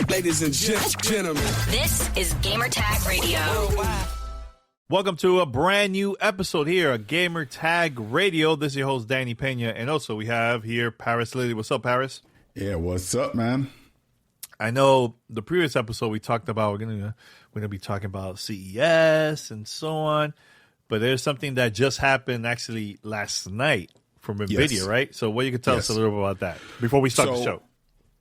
Ladies and gentlemen, this is Gamertag Radio. Welcome to a brand new episode here at Gamertag Radio. This is your host, Danny Pena. And also we have here Paris Lily. What's up, Paris? Yeah, what's up, man? I know the previous episode we talked about, we're gonna be talking about CES and so on. But there's something that just happened actually last night from NVIDIA, Yes. right? So what you can tell us a little bit about that before we start the show.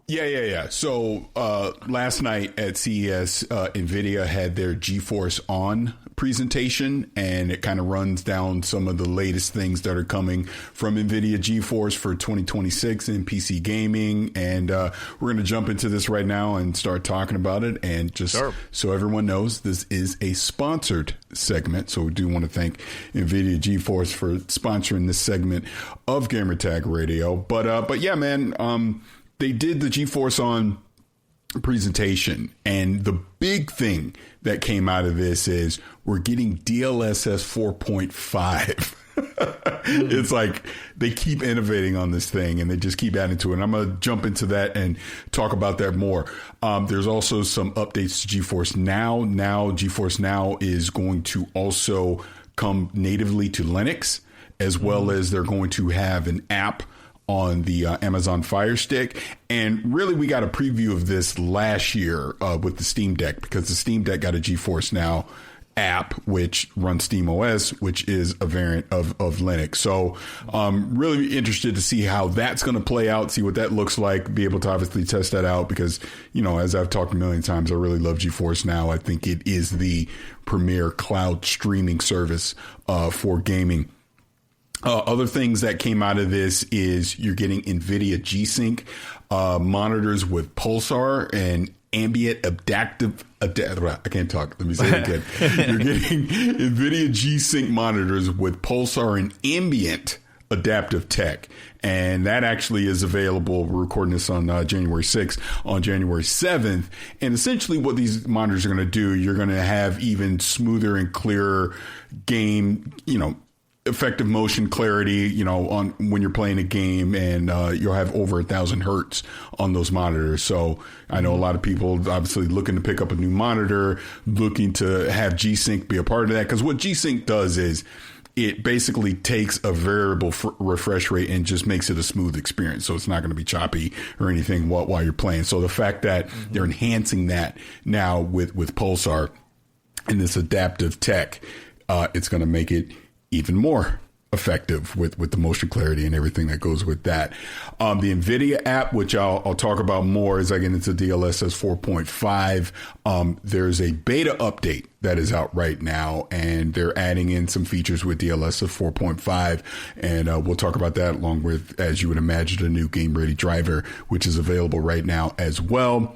Yeah. So last night at CES, NVIDIA had their GeForce On presentation, and it kind of runs down some of the latest things that are coming from NVIDIA GeForce for 2026 in PC gaming. And we're going to jump into this right now and start talking about it. And just so everyone knows, this is a sponsored segment. So we do want to thank NVIDIA GeForce for sponsoring this segment of Gamertag Radio. But yeah, man, they did the GeForce On presentation, and the big thing that came out of this is we're getting DLSS 4.5. It's like they keep innovating on this thing, and they just keep adding to it. And I'm going to jump into that and talk about that more. There's also some updates to GeForce Now. Now GeForce Now is going to also come natively to Linux, as well as they're going to have an app on the Amazon Fire Stick. And really, we got a preview of this last year with the Steam Deck, because the Steam Deck got a GeForce Now app, which runs SteamOS, which is a variant of Linux. So really interested to see how that's going to play out, see what that looks like, be able to obviously test that out, because, you know, as I've talked a million times, I really love GeForce Now. I think it is the premier cloud streaming service for gaming. Other things that came out of this is you're getting NVIDIA G-Sync monitors with Pulsar and ambient adaptive. I can't talk. Let me say it again. You're getting NVIDIA G-Sync monitors with Pulsar and ambient adaptive tech. And that actually is available. We're recording this on January 6th. On January 7th. And essentially what these monitors are going to do, you're going to have even smoother and clearer game, effective motion clarity, on when you're playing a game, and you'll have over 1,000 hertz on those monitors. So I know a lot of people obviously looking to pick up a new monitor, looking to have G-Sync be a part of that. Because what G-Sync does is it basically takes a variable refresh rate and just makes it a smooth experience. So it's not going to be choppy or anything while you're playing. So the fact that they're enhancing that now with Pulsar and this adaptive tech, it's going to make it even more effective with the motion clarity and everything that goes with that. The NVIDIA app, which I'll talk about more as I get into DLSS 4.5. There's a beta update that is out right now, and they're adding in some features with DLSS 4.5. And we'll talk about that along with, as you would imagine, a new Game Ready driver, which is available right now as well.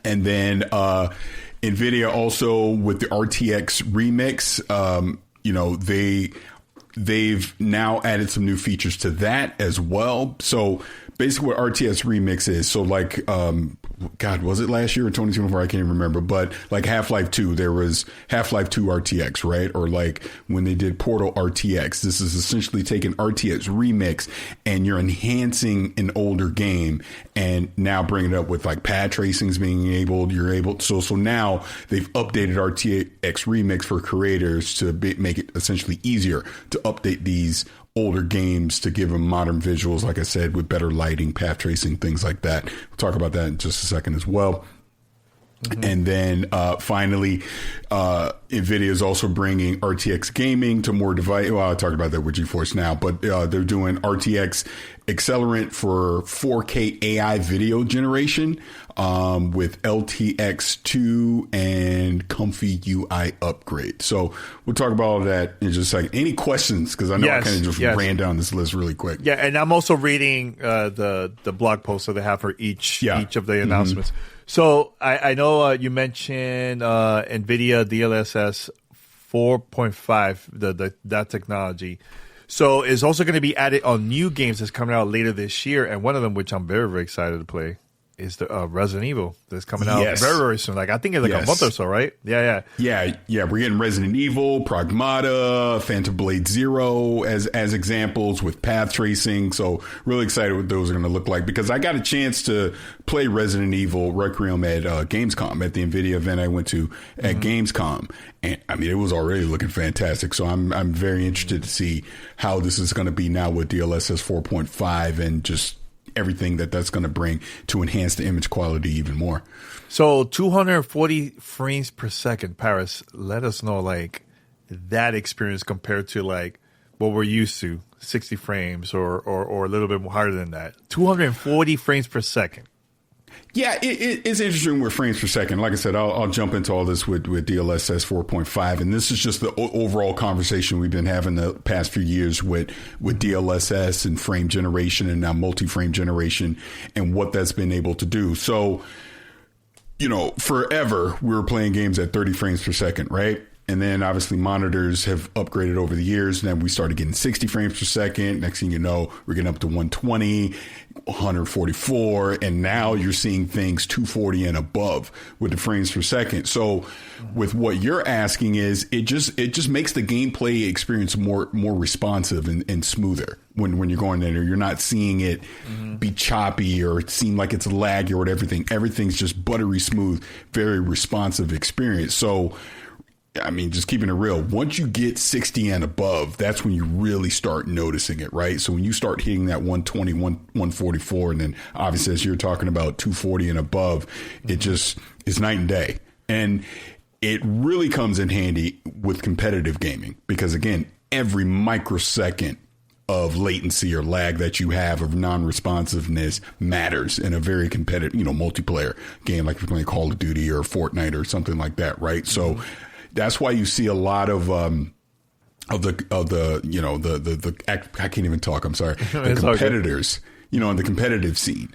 And then NVIDIA also with the RTX Remix, they've now added some new features to that as well. So basically what RTX Remix is, so like, was it last year or 2024? I can't even remember, but like Half-Life 2, there was Half-Life 2 RTX, right? Or like when they did Portal RTX, this is essentially taking RTX Remix and you're enhancing an older game and now bringing it up with like pad tracings being enabled. So now they've updated RTX Remix for creators to make it essentially easier to update these older games, to give them modern visuals, like I said, with better lighting, path tracing, things like that. We'll talk about that in just a second as well. And then finally, NVIDIA is also bringing RTX gaming to more devices. Well, I talked about that with GeForce Now, but they're doing RTX accelerant for 4K AI video generation with LTX2 and Comfy UI upgrade. So we'll talk about all that in just a second. Any questions? Because I know I kind of just ran down this list really quick. Yeah, and I'm also reading the blog post that they have for each of the announcements. So I know you mentioned NVIDIA DLSS 4.5, that technology. So it's also going to be added on new games that's coming out later this year, and one of them, which I'm very, very excited to play, is the Resident Evil that's coming out Yes. very, very soon. Like I think it's like a month or so, right? Yeah. Yeah. We're getting Resident Evil, Pragmata, Phantom Blade Zero as examples with path tracing. So really excited what those are going to look like, because I got a chance to play Resident Evil Requiem at Gamescom, at the NVIDIA event I went to at Gamescom. And I mean, it was already looking fantastic. So I'm very interested to see how this is going to be now with DLSS 4.5 and just everything that's going to bring to enhance the image quality even more. So 240 frames per second, Paris, let us know like that experience compared to like what we're used to, 60 frames or a little bit more higher than that. 240 frames per second. Yeah, it's interesting with frames per second. Like I said, I'll jump into all this with DLSS 4.5, and this is just the overall conversation we've been having the past few years with DLSS and frame generation and now multi-frame generation and what that's been able to do. So, forever we were playing games at 30 frames per second, right? And then obviously monitors have upgraded over the years. And then we started getting 60 frames per second. Next thing you know, we're getting up to 120, 144. And now you're seeing things 240 and above with the frames per second. So with what you're asking is it just makes the gameplay experience more responsive and smoother when you're going there. You're not seeing it be choppy or seem like it's laggy or whatever. Everything's just buttery smooth, very responsive experience. So I mean, just keeping it real, once you get 60 and above, that's when you really start noticing it, right? So when you start hitting that 120, 144, and then obviously as you're talking about 240 and above, it just is night and day. And it really comes in handy with competitive gaming because, again, every microsecond of latency or lag that you have of non-responsiveness matters in a very competitive, multiplayer game like if you're playing Call of Duty or Fortnite or something like that, right? So that's why you see a lot of the I can't even talk. I'm sorry. The competitors, in the competitive scene,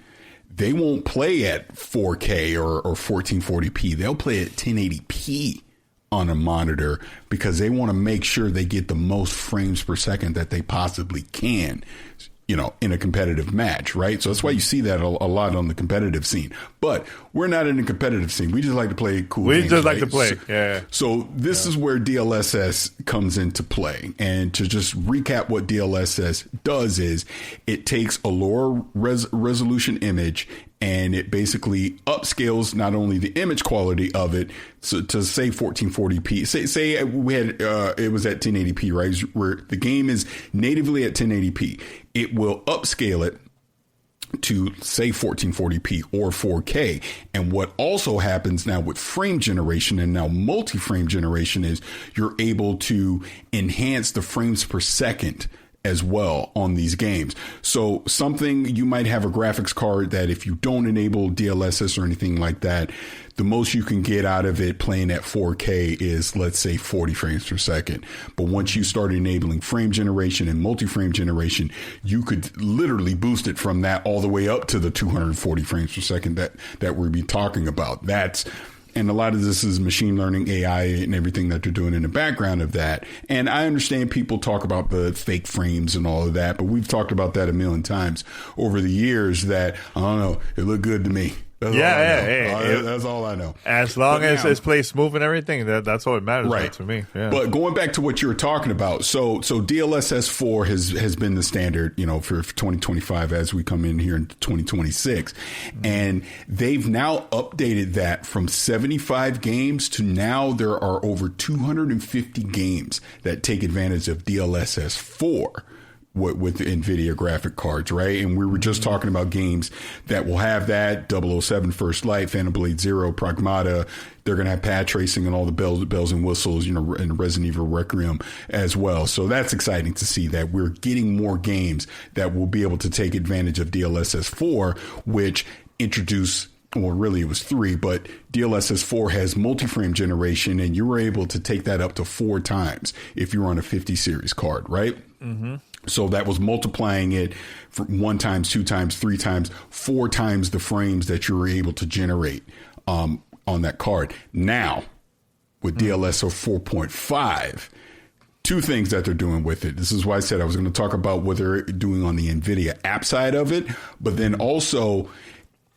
they won't play at 4K or 1440p. They'll play at 1080p on a monitor because they want to make sure they get the most frames per second that they possibly can, in a competitive match, right? So that's why you see that a lot on the competitive scene. But we're not in a competitive scene. We just like to play cool games. We just like to play. Yeah. So this is where DLSS comes into play. And to just recap what DLSS does is it takes a lower resolution image and it basically upscales not only the image quality of it to say 1440p. Say we had it was at 1080p, right? Where the game is natively at 1080p. It will upscale it to say 1440p or 4K. And what also happens now with frame generation and now multi-frame generation is you're able to enhance the frames per second as well on these games. So something you might have a graphics card that if you don't enable DLSS or anything like that, the most you can get out of it playing at 4K is, let's say, 40 frames per second. But once you start enabling frame generation and multi-frame generation, you could literally boost it from that all the way up to the 240 frames per second that we'll be talking about. And a lot of this is machine learning, AI, and everything that they're doing in the background of that. And I understand people talk about the fake frames and all of that, but we've talked about that a million times over the years that, I don't know, it looked good to me. That's all I know. As long as it's played smooth and everything, that's all it matters, right, to me. Yeah. But going back to what you were talking about, so DLSS 4 has been the standard, for 2025 as we come in here in 2026, and they've now updated that from 75 games to now there are over 250 games that take advantage of DLSS 4. With the NVIDIA graphic cards, right? And we were just talking about games that will have that, 007 First Light, Phantom Blade Zero, Pragmata. They're going to have pad tracing and all the bells and whistles, and Resident Evil Requiem as well. So that's exciting to see that we're getting more games that will be able to take advantage of DLSS 4, which introduce, well, really it was 3, but DLSS 4 has multi-frame generation, and you were able to take that up to 4 times if you're on a 50 series card, right? Mm-hmm. So that was multiplying it for 1 times, 2 times, 3 times, 4 times the frames that you were able to generate on that card. Now, with DLSS 4.5, 2 things that they're doing with it. This is why I said I was going to talk about what they're doing on the NVIDIA app side of it, but then also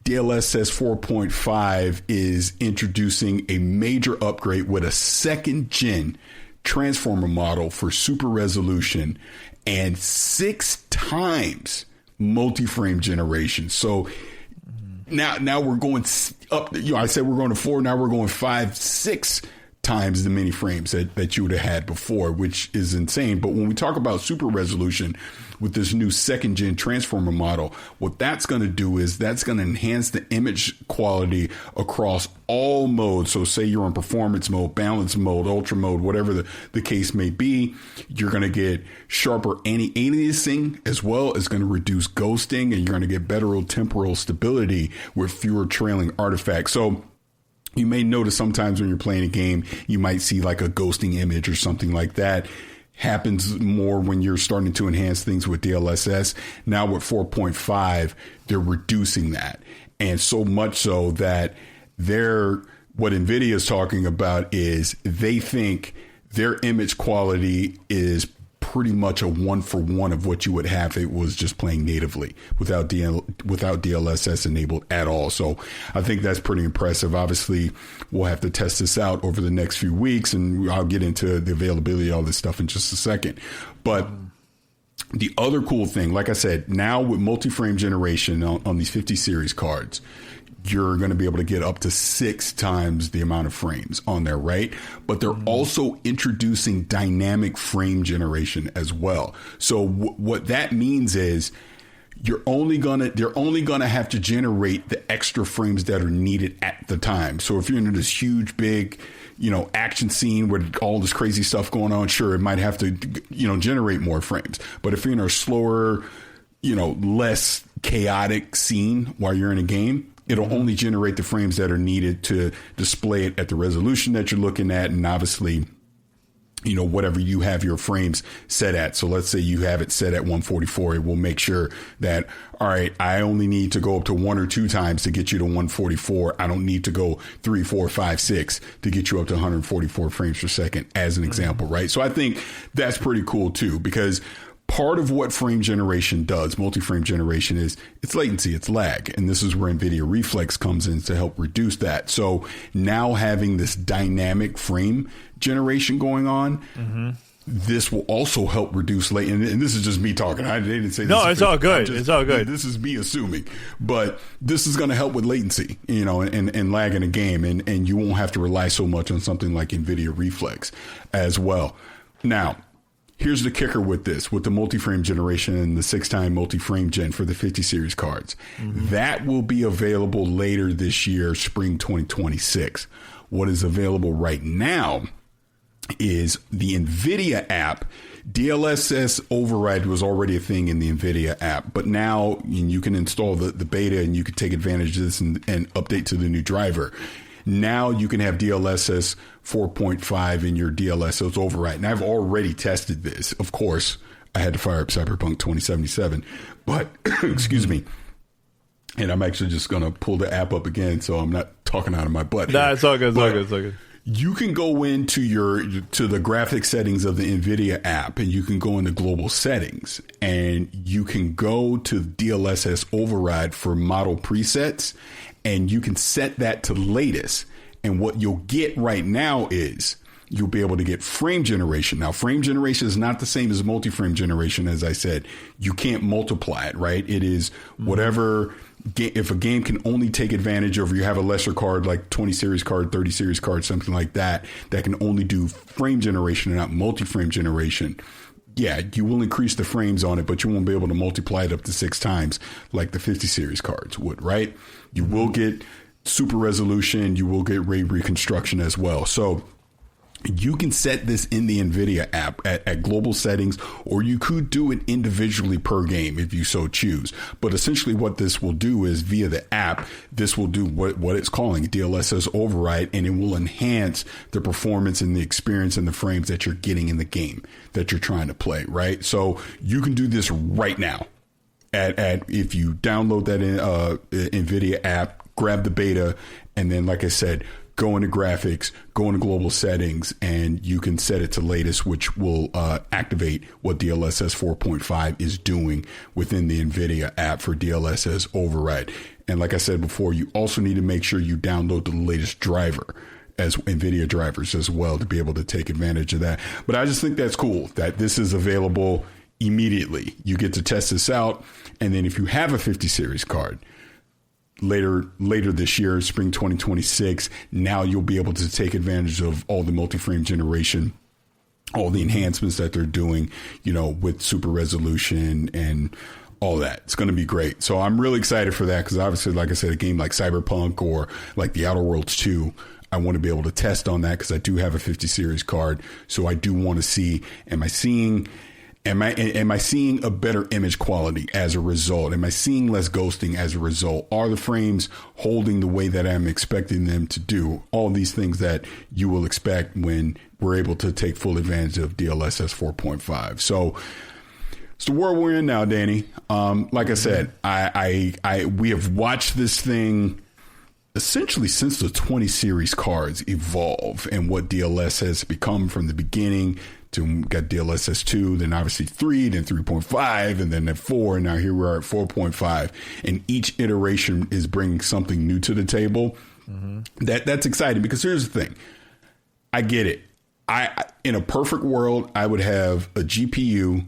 DLSS 4.5 is introducing a major upgrade with a second gen transformer model for super resolution and 6 times multi-frame generation. So now we're going up. I said we're going to 4. Now we're going 5, 6 times the many frames that you would have had before, which is insane. But when we talk about super resolution with this new second gen transformer model, what that's going to do is that's going to enhance the image quality across all modes. So say you're in performance mode, balance mode, ultra mode, whatever the case may be, you're going to get sharper anti-aliasing as well as going to reduce ghosting, and you're going to get better temporal stability with fewer trailing artifacts. So you may notice sometimes when you're playing a game, you might see like a ghosting image or something like that. Happens more when you're starting to enhance things with DLSS. Now with 4.5, they're reducing that. And so much so that what NVIDIA is talking about is they think their image quality is pretty much a 1-for-1 of what you would have if it was just playing natively without DLSS enabled at all. So I think that's pretty impressive. Obviously, we'll have to test this out over the next few weeks, and I'll get into the availability of all this stuff in just a second. But the other cool thing, like I said, now with multi-frame generation on these 50 series cards, you're going to be able to get up to 6 times the amount of frames on there, right? But they're also introducing dynamic frame generation as well. So what that means is they're only gonna have to generate the extra frames that are needed at the time. So if you're in this huge, big, action scene with all this crazy stuff going on, sure, it might have to, generate more frames. But if you're in a slower, less chaotic scene while you're in a game, it'll only generate the frames that are needed to display it at the resolution that you're looking at. And obviously, whatever you have your frames set at. So let's say you have it set at 144. It will make sure that, all right, I only need to go up to 1 or 2 times to get you to 144. I don't need to go 3, 4, 5, 6 to get you up to 144 frames per second as an example, right? So I think that's pretty cool too, because part of what frame generation does, multi-frame generation, is it's latency, it's lag. And this is where NVIDIA Reflex comes in to help reduce that. So now having this dynamic frame generation going on, this will also help reduce latency. And this is just me talking. I didn't say this. No, it's all good. It's all good. This is me assuming. But this is going to help with latency, and lag in a game. And you won't have to rely so much on something like NVIDIA Reflex as well. Now, here's the kicker with the multi-frame generation and the 6-time multi-frame gen for the 50 series cards. That will be available later this year, spring 2026. What is available right now is the NVIDIA app. DLSS override was already a thing in the NVIDIA app, but now you can install the beta and you can take advantage of this and update to the new driver. Now you can have DLSS 4.5 in your DLSS override. And I've already tested this. Of course, I had to fire up Cyberpunk 2077, but excuse me. And I'm actually just going to pull the app up again, so I'm not talking out of my butt. Nah, it's all good. It's all good. You can go into the graphic settings of the NVIDIA app, and you can go into global settings, and you can go to DLSS override for model presets, and you can set that to latest. And what you'll get right now is you'll be able to get frame generation. Now, frame generation is not the same as multi-frame generation. As I said, you can't multiply it, right? It is whatever. If a game can only take advantage of, you have a lesser card like 20 series card, 30 series card, something like that can only do frame generation and not multi-frame generation. Yeah, you will increase the frames on it, but you won't be able to multiply it up to 6 times like the 50 series cards would, right? You will get super resolution. You will get ray reconstruction as well. So you can set this in the NVIDIA app at global settings, or you could do it individually per game if you so choose. But essentially what this will do is via the app, this will do what it's calling DLSS override, and it will enhance the performance and the experience and the frames that you're getting in the game that you're trying to play, right? So you can do this right now if you download that NVIDIA app, grab the beta, and then, like I said, go into graphics, go into global settings, and you can set it to latest, which will activate what DLSS 4.5 is doing within the NVIDIA app for DLSS override. And like I said before, you also need to make sure you download the latest driver as NVIDIA drivers as well to be able to take advantage of that. But I just think that's cool that this is available immediately. You get to test this out. And then if you have a 50 series card later this year, spring 2026, now you'll be able to take advantage of all the multi-frame generation, all the enhancements that they're doing, with super resolution and all that. It's going to be great. So I'm really excited for that because obviously, like I said, a game like Cyberpunk or like The Outer Worlds 2, I want to be able to test on that because I do have a 50 series card. So I do want to see, am I seeing a better image quality as a result? Am I seeing less ghosting as a result? Are the frames holding the way that I'm expecting them to do? All these things that you will expect when we're able to take full advantage of DLSS 4.5. So it's the world we're in now, Danny. Like I said, we have watched this thing essentially since the 20 series cards evolve and what DLSS has become from the beginning. To got DLSS 2, then obviously 3, then 3.5, and then at 4, and now here we are at 4.5. And each iteration is bringing something new to the table. Mm-hmm. That's exciting because here's the thing. I get it. In a perfect world, I would have a GPU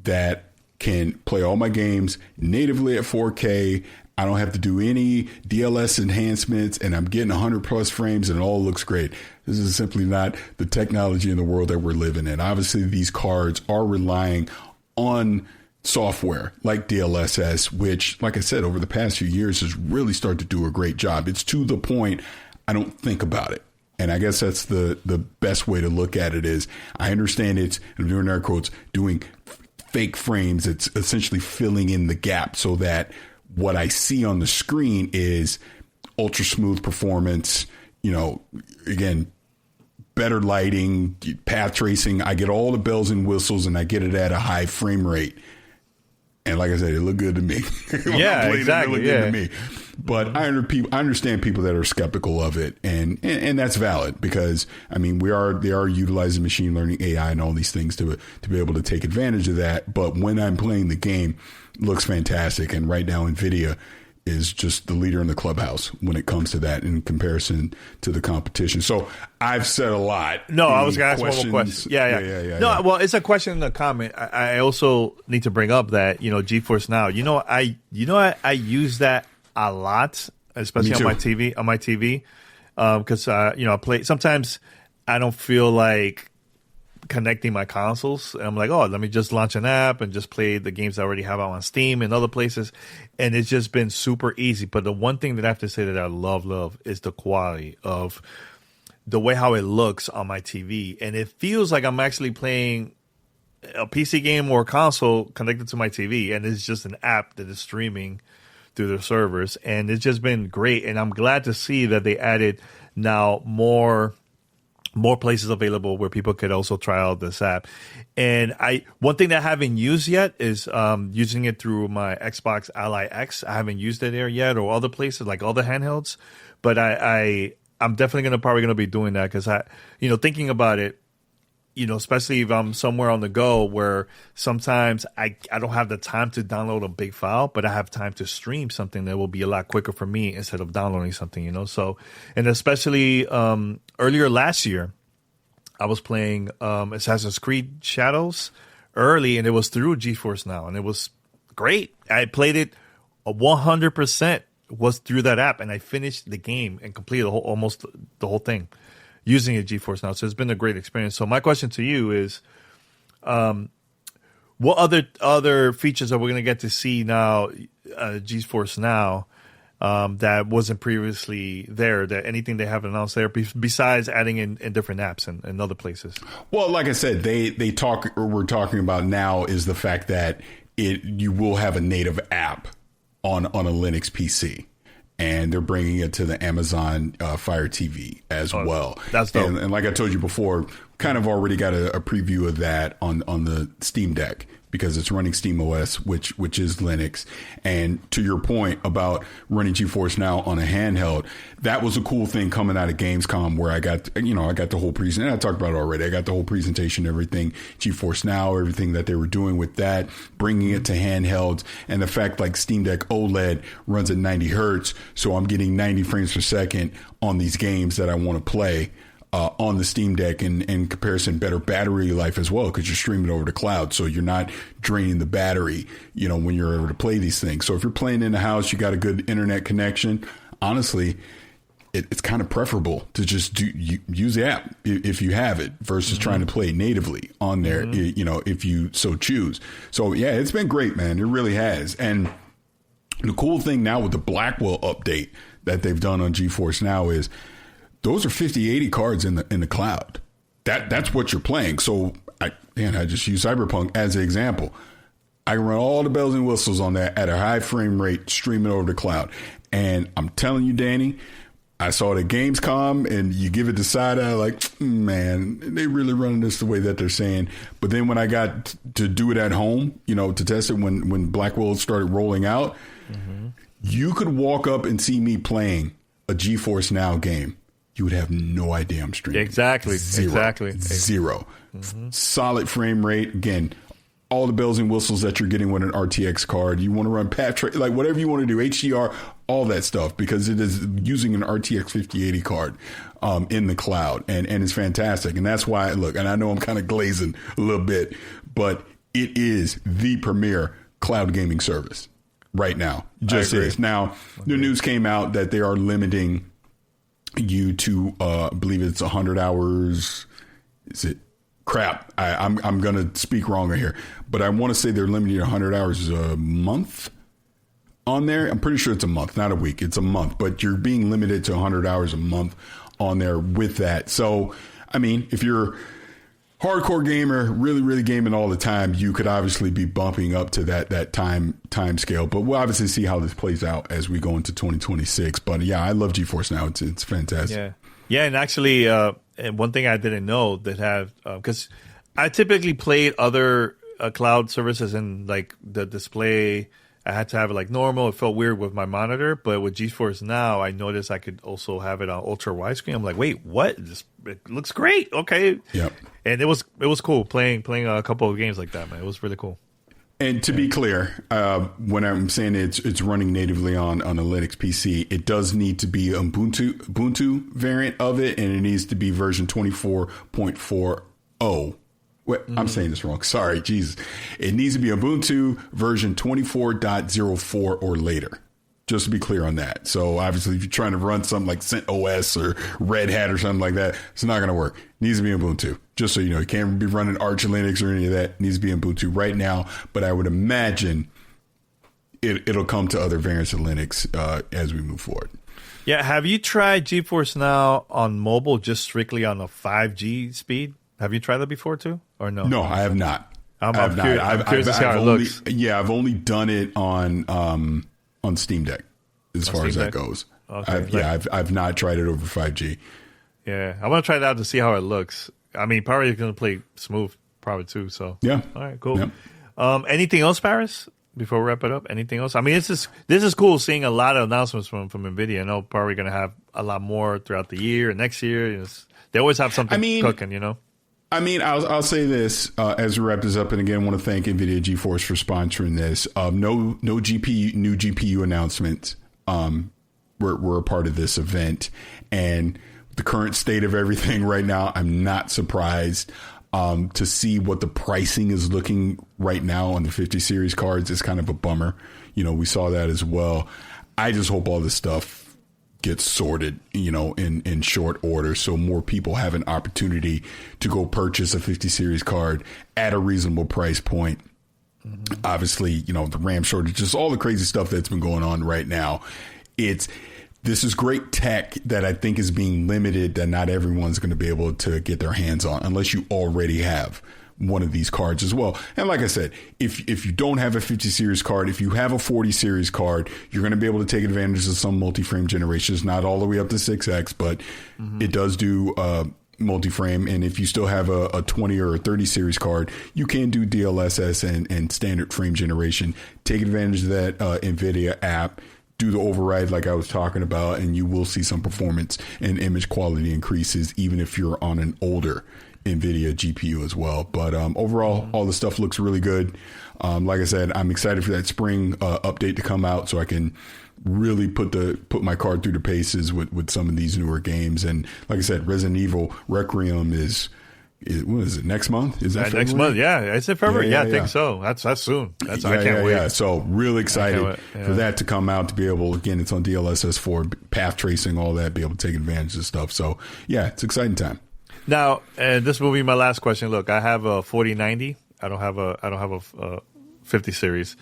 that can play all my games natively at 4K. I don't have to do any DLSS enhancements, and I'm getting 100 plus frames, and it all looks great. This is simply not the technology in the world that we're living in. Obviously, these cards are relying on software like DLSS, which, like I said, over the past few years has really started to do a great job. It's to the point I don't think about it. And I guess that's the best way to look at it is I understand it's, I'm doing air quotes, doing fake frames. It's essentially filling in the gap so that what I see on the screen is ultra smooth performance, again, better lighting, path tracing. I get all the bells and whistles and I get it at a high frame rate. And like I said, it looked good to me. Yeah, exactly. It looked good to me. But I understand people that are skeptical of it. And that's valid because, I mean, they are utilizing machine learning, AI, and all these things to be able to take advantage of that. But when I'm playing the game, it looks fantastic. And right now, NVIDIA is just the leader in the clubhouse when it comes to that in comparison to the competition. So I've said a lot. No, I was going to ask one more question. Yeah. No, well, it's a question in the comment. I also need to bring up that, GeForce Now, I use that a lot, especially on my TV. Because, I play, sometimes I don't feel like connecting my consoles. And I'm like, let me just launch an app and just play the games I already have out on Steam and other places. And it's just been super easy. But the one thing that I have to say that I love is the quality of the way how it looks on my TV. And it feels like I'm actually playing a PC game or a console connected to my TV. And it's just an app that is streaming through their servers. And it's just been great. And I'm glad to see that they added now more places available where people could also try out this app. And one thing that I haven't used yet is using it through my Xbox Ally X. I haven't used it there yet, or other places like all the handhelds. But I'm definitely probably gonna be doing that because thinking about it, especially if I'm somewhere on the go where sometimes I don't have the time to download a big file, but I have time to stream something that will be a lot quicker for me instead of downloading something, So, and especially earlier last year, I was playing Assassin's Creed Shadows early, and it was through GeForce Now, and it was great. I played it 100% was through that app, and I finished the game and completed almost the whole thing using a GeForce Now. So it's been a great experience. So my question to you is, what other features are we going to get to see now, GeForce Now, that wasn't previously there, that anything they haven't announced there besides adding in different apps and other places? Well, like I said, we're talking about now is the fact that you will have a native app on a Linux PC. And they're bringing it to the Amazon Fire TV as well. That's dope. And like I told you before, kind of already got a preview of that on the Steam Deck because it's running SteamOS, which is Linux. And to your point about running GeForce Now on a handheld, that was a cool thing coming out of Gamescom, where I got the whole presentation. I talked about it already. I got the whole presentation, everything, GeForce Now, everything that they were doing with that, bringing it to handhelds, and the fact like Steam Deck OLED runs at 90 hertz, so I'm getting 90 frames per second on these games that I want to play. On the Steam Deck, and in comparison, better battery life as well, because you're streaming over the cloud, so you're not draining the battery, when you're able to play these things. So if you're playing in the house, you got a good internet connection, honestly, it's kind of preferable to just use the app if you have it, versus trying to play natively on there, if you so choose. So yeah, it's been great, man. It really has. And the cool thing now with the Blackwell update that they've done on GeForce Now is those are 5080 cards in the cloud. That's what you're playing. So I just use Cyberpunk as an example. I can run all the bells and whistles on that at a high frame rate, streaming over the cloud. And I'm telling you, Danny, I saw it at Gamescom, and you give it the side eye like, man, they really running this the way that they're saying. But then when I got to do it at home, to test it when Blackwell started rolling out, you could walk up and see me playing a GeForce Now game. You would have no idea I'm streaming. Exactly. Zero. Solid frame rate. Again, all the bells and whistles that you're getting with an RTX card. You want to run path trace, like whatever you want to do, HDR, all that stuff, because it is using an RTX 5080 card in the cloud, and it's fantastic. And that's why, look, and I know I'm kind of glazing a little bit, but it is the premier cloud gaming service right now. Just is. Now, the news came out that they are limiting you to I believe it's 100 hours. Is it crap? I'm gonna speak wrong here, but I want to say they're limiting 100 hours a month on there. I'm pretty sure it's a month, not a week. It's a month, but you're being limited to 100 hours a month on there with that. So I mean, if you're hardcore gamer, really gaming all the time, you could obviously be bumping up to that time scale. But we'll obviously see how this plays out as we go into 2026. But yeah, I love GeForce Now. It's fantastic. Yeah, and actually, and one thing I didn't know that have, because I typically played other cloud services, and like the display, I had to have it like normal. It felt weird with my monitor, but with GeForce Now, I noticed I could also have it on ultra widescreen. I'm like, wait, what? It looks great. Okay. Yep. And it was cool playing a couple of games like that, man. It was really cool. And to be clear, when I'm saying it's running natively on a Linux PC, it does need to be Ubuntu variant of it, and it needs to be version 24.40. Wait, I'm saying this wrong. Sorry, Jesus. It needs to be Ubuntu version 24.04 or later. Just to be clear on that. So obviously, if you're trying to run something like CentOS or Red Hat or something like that, it's not going to work. It needs to be Ubuntu. Just so you know, you can't be running Arch Linux or any of that. It needs to be Ubuntu right now. But I would imagine it'll come to other variants of Linux as we move forward. Yeah. Have you tried GeForce Now on mobile, just strictly on a 5G speed? Have you tried that before too, or no? No, I have not. I'm curious to see how it looks. Yeah, I've only done it on Steam Deck as far as that goes. Okay, I've not tried it over 5G. Yeah, I want to try it out to see how it looks. I mean, probably going to play smooth, probably too. So yeah, all right, cool. Yeah. Anything else, Paris? Before we wrap it up, anything else? I mean, this is cool seeing a lot of announcements from NVIDIA. I know probably going to have a lot more throughout the year and next year. They always have something cooking, I mean, I'll say this as we wrap this up, and again, I want to thank NVIDIA GeForce for sponsoring this. No new GPU announcements were a part of this event, and the current state of everything right now, I'm not surprised to see what the pricing is looking right now on the 50 series cards. Is kind of a bummer. We saw that as well. I just hope all this stuff gets sorted, in short order, so more people have an opportunity to go purchase a 50 series card at a reasonable price point. Mm-hmm. Obviously, the RAM shortages, all the crazy stuff that's been going on right now. This is great tech that I think is being limited, that not everyone's going to be able to get their hands on unless you already have one of these cards as well. And like I said, if you don't have a 50 series card, if you have a 40 series card, you're going to be able to take advantage of some multi-frame generations, not all the way up to 6X, but it does do multi-frame. And if you still have a 20 or a 30 series card, you can do DLSS and standard frame generation. Take advantage of that NVIDIA app. Do the override like I was talking about, and you will see some performance and image quality increases, even if you're on an older NVIDIA GPU as well. But overall, all the stuff looks really good. Like I said, I'm excited for that spring update to come out so I can really put my card through the paces with some of these newer games. And like I said, Resident Evil Requiem is what is it, next month? Is that next month? Yeah, is it February? Yeah, I think so. That's soon. I can't wait. Yeah. So really excited for that to come out, to be able, again, it's on DLSS 4, path tracing, all that, be able to take advantage of stuff. So yeah, it's an exciting time. Now, and this will be my last question. Look, I have a 4090. I don't have a 50 series.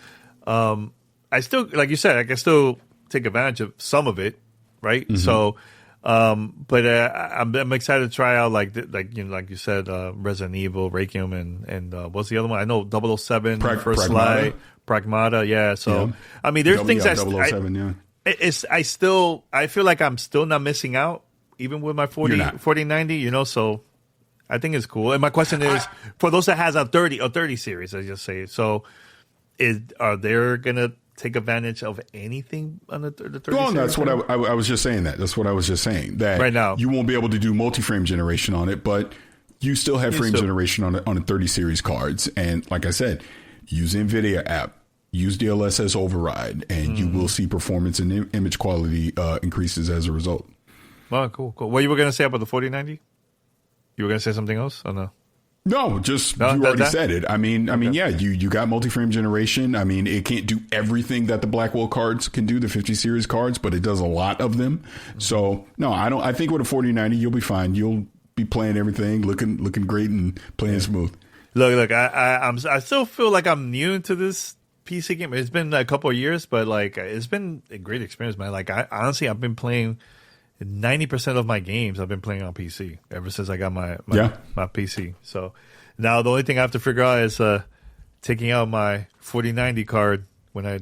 I still, like you said, I can still take advantage of some of it, right? Mm-hmm. So. But I'm excited to try out like you said, Resident Evil, Requiem, and what's the other one? I know 007, First Light, Pragmata. Yeah. So I mean, there's things 007, I feel like I'm still not missing out, even with my 4090. So I think it's cool. And my question is, for those that has a 30 series, I just say, so are they gonna take advantage of anything on the 30 Well, series? that's what I was just saying. That's what I was just saying. That right now you won't be able to do multi-frame generation on it, but you still have frame generation on a 30 series cards. And like I said, use the NVIDIA app, use DLSS override, and you will see performance and image quality increases as a result. Oh, cool. What you were going to say about the 4090? You were going to say something else or no? No, you already said it. I mean, yeah, you got multi-frame generation. I mean, it can't do everything that the Blackwell cards can do, the 50 series cards, but it does a lot of them. So no, I think with a 4090, you'll be fine. You'll be playing everything, looking great and playing smooth. Look, I still feel like I'm new to this PC game. It's been a couple of years, but like it's been a great experience, man. Like honestly, I've been playing 90% of my games I've been playing on PC ever since I got my PC. So now the only thing I have to figure out is taking out my 4090 card when I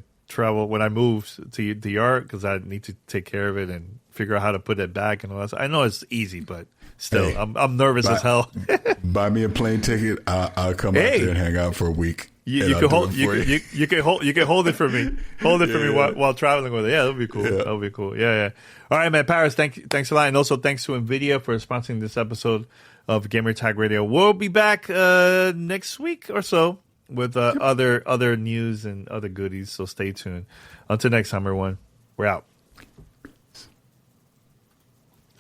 move to DR, because I need to take care of it and figure out how to put it back and all that. I know it's easy, but still, hey, I'm nervous as hell. Buy me a plane ticket. I'll come out there and hang out for a week. You can hold it for me. Hold it for me while traveling with it. Yeah, that'll be cool. Yeah. That'll be cool. Yeah. All right, man. Paris, thanks a lot, and also thanks to NVIDIA for sponsoring this episode of Gamer Tag Radio. We'll be back next week or so with other news and other goodies. So stay tuned. Until next time, everyone. We're out.